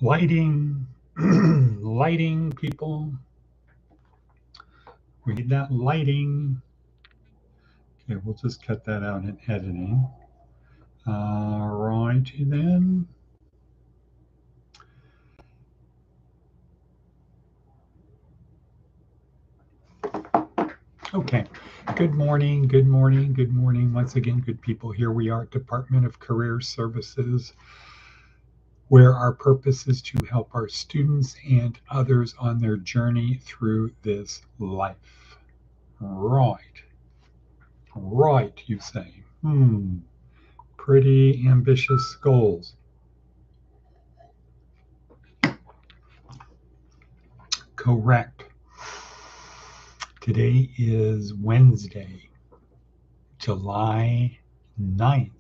Lighting, lighting, people. We need that lighting. Okay, we'll just cut that out in editing. Righty then. Okay, good morning, good morning, good morning. Once again, good people, here we are at Department of Career Services, where our purpose is to help our students and others on their journey through this life. Right, right, you say. Pretty ambitious goals. Correct. Today is Wednesday, July 9th.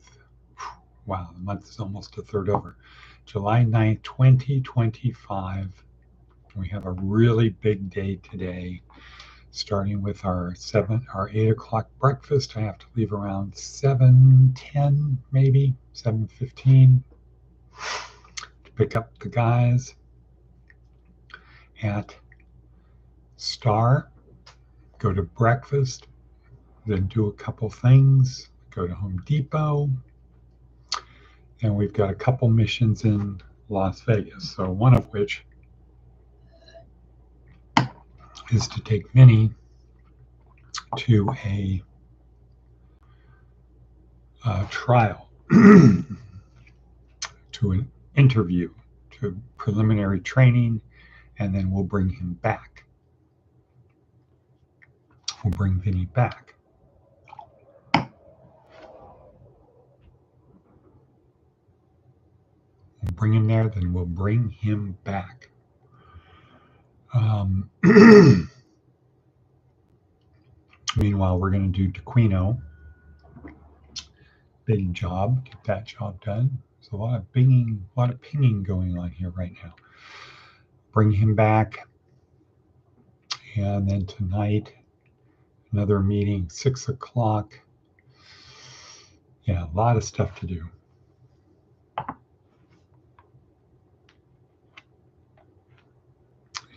Wow, the month is almost a third over. July 9th, 2025. We have a really big day today, starting with our 8 o'clock breakfast. I have to leave around 7:10, maybe 7:15 to pick up the guys at Star, go to breakfast, then do a couple things, go to Home Depot, and we've got a couple missions in Las Vegas. So one of which is to take Vinny to a trial, to an interview, to preliminary training, and then we'll bring him back. We'll bring Vinny back. We'll bring him there, then we'll bring him back. Meanwhile, we're going to do Tequino. Big job, get that job done. There's a lot of pinging going on here right now. Bring him back, and then tonight, another meeting, 6 o'clock. Yeah, a lot of stuff to do.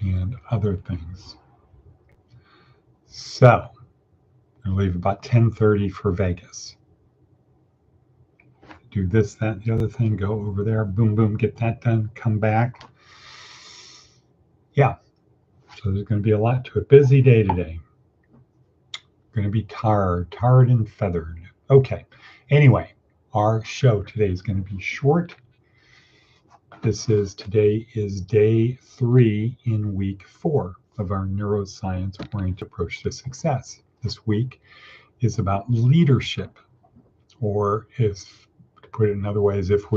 And other things. So, I'll leave about 10:30 for Vegas. Do this, that, the other thing, go over there, boom, boom, get that done, come back. Yeah, so there's going to be a lot to it. Busy day today. Going to be tarred and feathered. Okay, anyway, our show today is going to be short. Today is day 3 in week 4 of our neuroscience-oriented approach to success. This week is about leadership, or if to put it another way, is if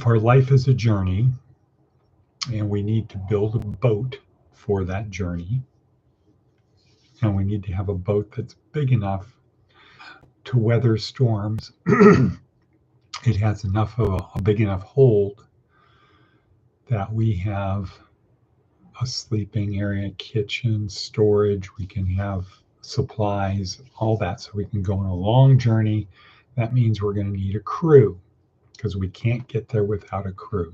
our life is a journey and we need to build a boat for that journey, and we need to have a boat that's big enough to weather storms. It has enough of a big enough hold that we have a sleeping area, kitchen, storage, we can have supplies, all that, so we can go on a long journey. That means we're going to need a crew, because we can't get there without a crew.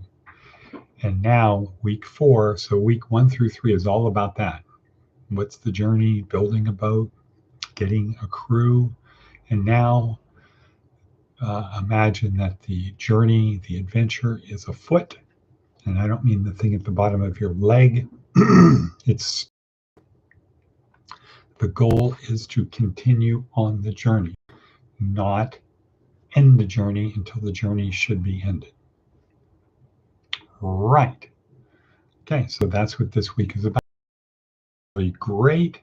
And now week 4, so week 1 through 3 is all about that. What's the journey? Building a boat, getting a crew. And now imagine that the journey, the adventure is afoot. And I don't mean the thing at the bottom of your leg. It's the goal is to continue on the journey, not end the journey until the journey should be ended. Right. Okay, so that's what this week is about. Really great,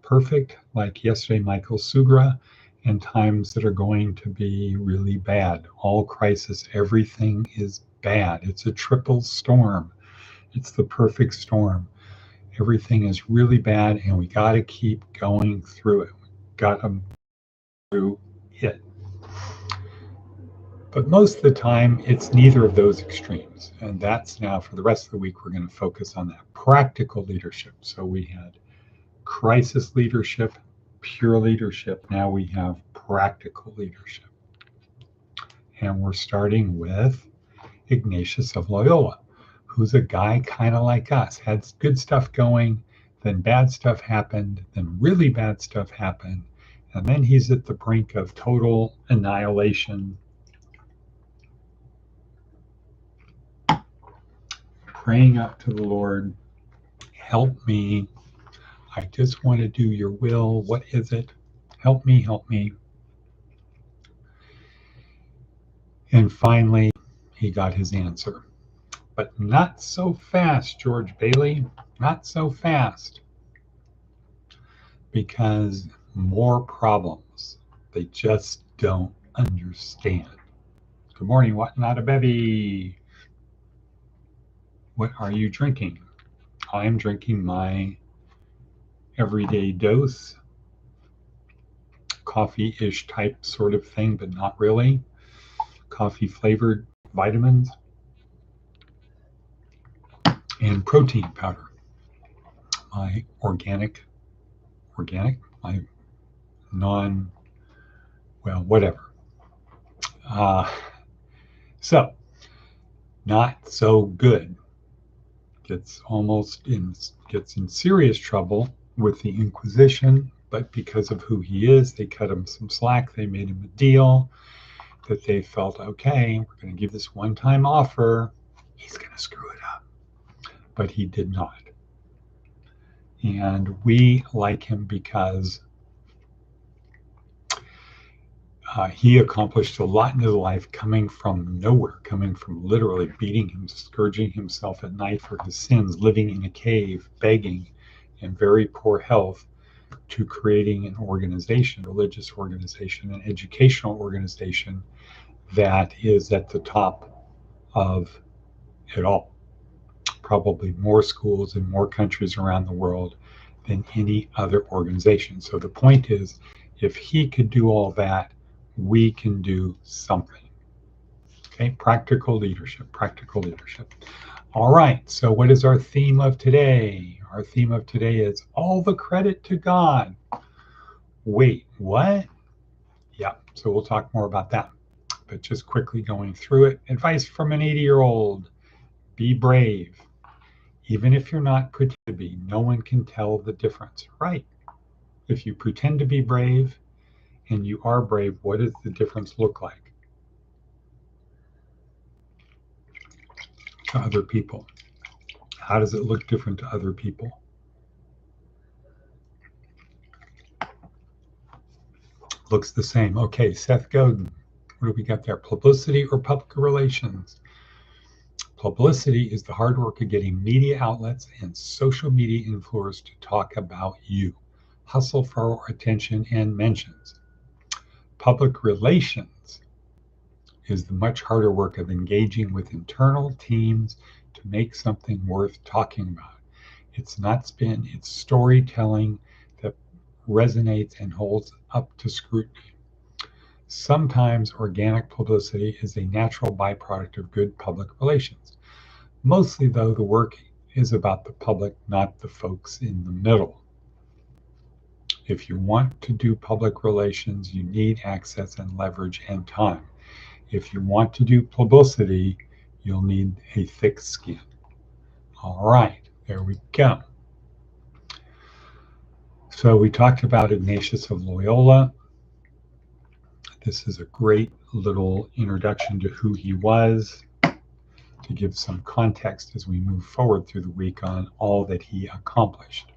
perfect, like yesterday, Michael Sugra, and times that are going to be really bad. All crisis, everything is bad. It's a triple storm. It's the perfect storm. Everything is really bad, and we got to keep going through it. We got to through it. But most of the time, it's neither of those extremes. And that's now, for the rest of the week, we're going to focus on that practical leadership. So we had crisis leadership, pure leadership. Now we have practical leadership. And we're starting with Ignatius of Loyola, who's a guy kind of like us, had good stuff going, then bad stuff happened, then really bad stuff happened, and then he's at the brink of total annihilation, praying up to the Lord, help me. I just want to do your will. What is it? Help me, help me. And finally, he got his answer. But not so fast, George Bailey. Not so fast. Because more problems. They just don't understand. Good morning, Watanabe Bevy. What are you drinking? I'm drinking my everyday dose, coffee-ish type sort of thing, but not really. Coffee flavored vitamins and protein powder. My organic, my non, well, whatever. So, not so good. Gets in serious trouble with the Inquisition, but because of who he is, they cut him some slack. They made him a deal that they felt, okay, we're going to give this one-time offer. He's going to screw it up. But he did not. And we like him because he accomplished a lot in his life coming from nowhere, coming from literally beating him, scourging himself at night for his sins, living in a cave, begging, in very poor health, to creating an organization, religious organization, an educational organization that is at the top of it all. Probably more schools in more countries around the world than any other organization. So the point is, if he could do all that, we can do something. Okay, practical leadership, practical leadership. All right, so what is our theme of today? Our theme of today is all the credit to God. Wait, what? Yeah, so we'll talk more about that. But just quickly going through it. Advice from an 80-year-old. Be brave. Even if you're not pretend to be, no one can tell the difference, right? If you pretend to be brave and you are brave, what does the difference look like to other people? How does it look different to other people? Looks the same. Okay, Seth Godin, what do we got there? Publicity or public relations? Publicity is the hard work of getting media outlets and social media influencers to talk about you. Hustle for attention and mentions. Public relations is the much harder work of engaging with internal teams to make something worth talking about. It's not spin, it's storytelling that resonates and holds up to scrutiny. Sometimes organic publicity is a natural byproduct of good public relations. Mostly, though, the work is about the public, not the folks in the middle. If you want to do public relations, you need access and leverage and time. If you want to do publicity, you'll need a thick skin. All right, there we go. So we talked about Ignatius of Loyola. This is a great little introduction to who he was, to give some context as we move forward through the week on all that he accomplished.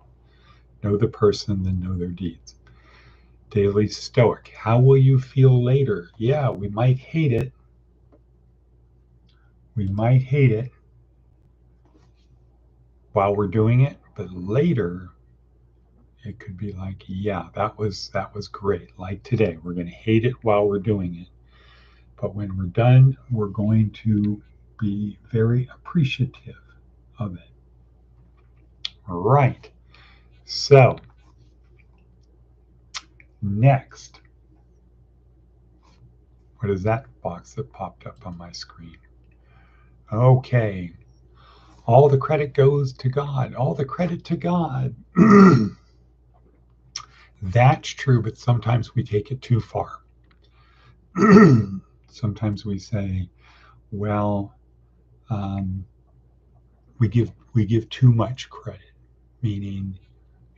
Know the person, then know their deeds. Daily Stoic. How will you feel later? Yeah, we might hate it. We might hate it while we're doing it, but later it could be like, yeah, that was great. Like today, we're going to hate it while we're doing it. But when we're done, we're going to be very appreciative of it. All right. So, next, what is that box that popped up on my screen? Okay. All the credit goes to God. All the credit to God. That's true, but sometimes we take it too far. Sometimes we say, well, we give too much credit, meaning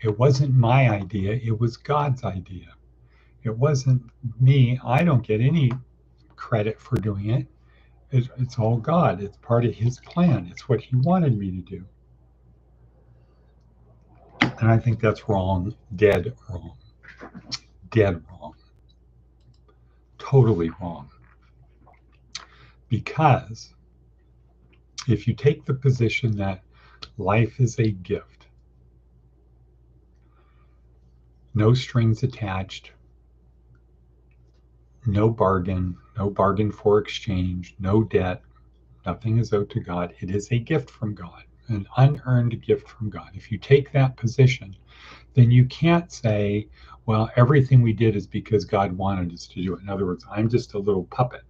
it wasn't my idea, it was God's idea. It wasn't me. I don't get any credit for doing it. It's all God. It's part of His plan. It's what He wanted me to do. And I think that's wrong, dead wrong, dead wrong, totally wrong. Because if you take the position that life is a gift, no strings attached, no bargain for exchange, no debt, nothing is owed to God. It is a gift from God, an unearned gift from God. If you take that position, then you can't say, well, everything we did is because God wanted us to do it. In other words, I'm just a little puppet.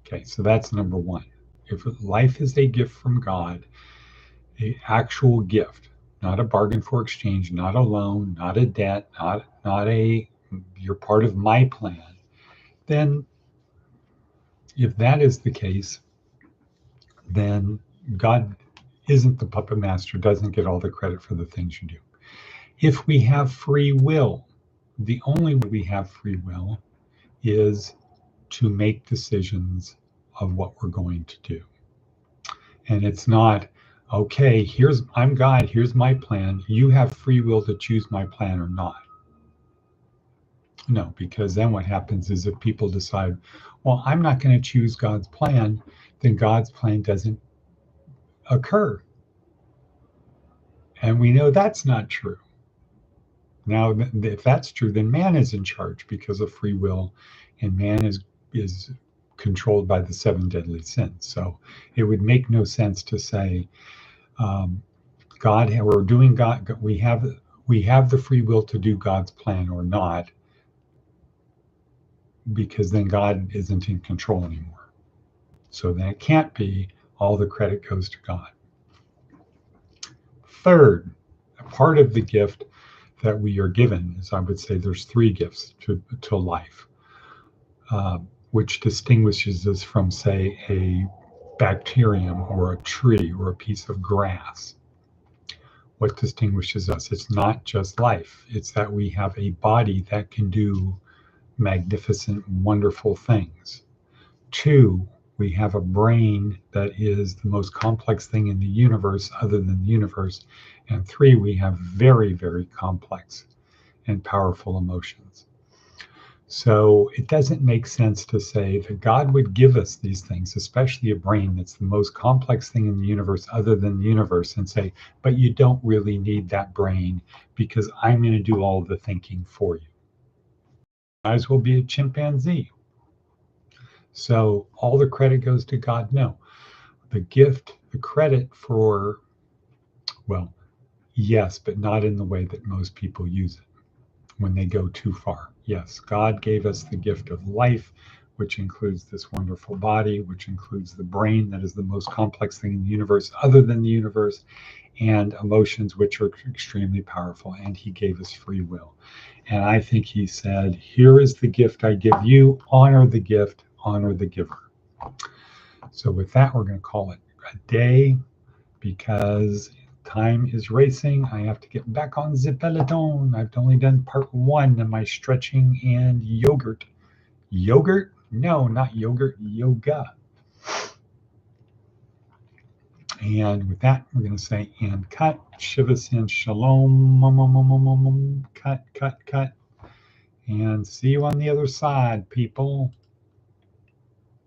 Okay, so that's number one. If life is a gift from God, an actual gift, not a bargain for exchange, not a loan, not a debt, not a you're part of my plan, then if that is the case, then God isn't the puppet master, doesn't get all the credit for the things you do. If we have free will, the only way we have free will is to make decisions of what we're going to do. And it's not, okay, I'm God, here's my plan. You have free will to choose my plan or not. No, because then what happens is if people decide, well, I'm not going to choose God's plan, then God's plan doesn't occur. And we know that's not true. Now, if that's true, then man is in charge because of free will, and man is controlled by the seven deadly sins. So it would make no sense to say, God, we're doing God. We have the free will to do God's plan or not, because then God isn't in control anymore. So then it can't be all the credit goes to God. Third, a part of the gift that we are given is, I would say, there's three gifts to life, which distinguishes us from, say, a bacterium or a tree or a piece of grass. What distinguishes us? It's not just life. It's that we have a body that can do magnificent, wonderful things. Two, we have a brain that is the most complex thing in the universe other than the universe. And three, we have very, very complex and powerful emotions. So it doesn't make sense to say that God would give us these things, especially a brain that's the most complex thing in the universe other than the universe, and say, but you don't really need that brain because I'm going to do all the thinking for you. Might as well be a chimpanzee. So all the credit goes to God? No. The gift, the credit for, well, yes, but not in the way that most people use it when they go too far. Yes, God gave us the gift of life, which includes this wonderful body, which includes the brain that is the most complex thing in the universe other than the universe, and emotions, which are extremely powerful. And He gave us free will. And I think He said, here is the gift I give you, honor the gift, honor the giver. So with that, we're going to call it a day because time is racing. I have to get back on the peloton. I've only done part one of my stretching and yogurt. Yogurt? No, not yogurt, yoga. And with that, we're going to say, and cut, Shiva Sin Shalom, cut, cut, cut. And see you on the other side, people.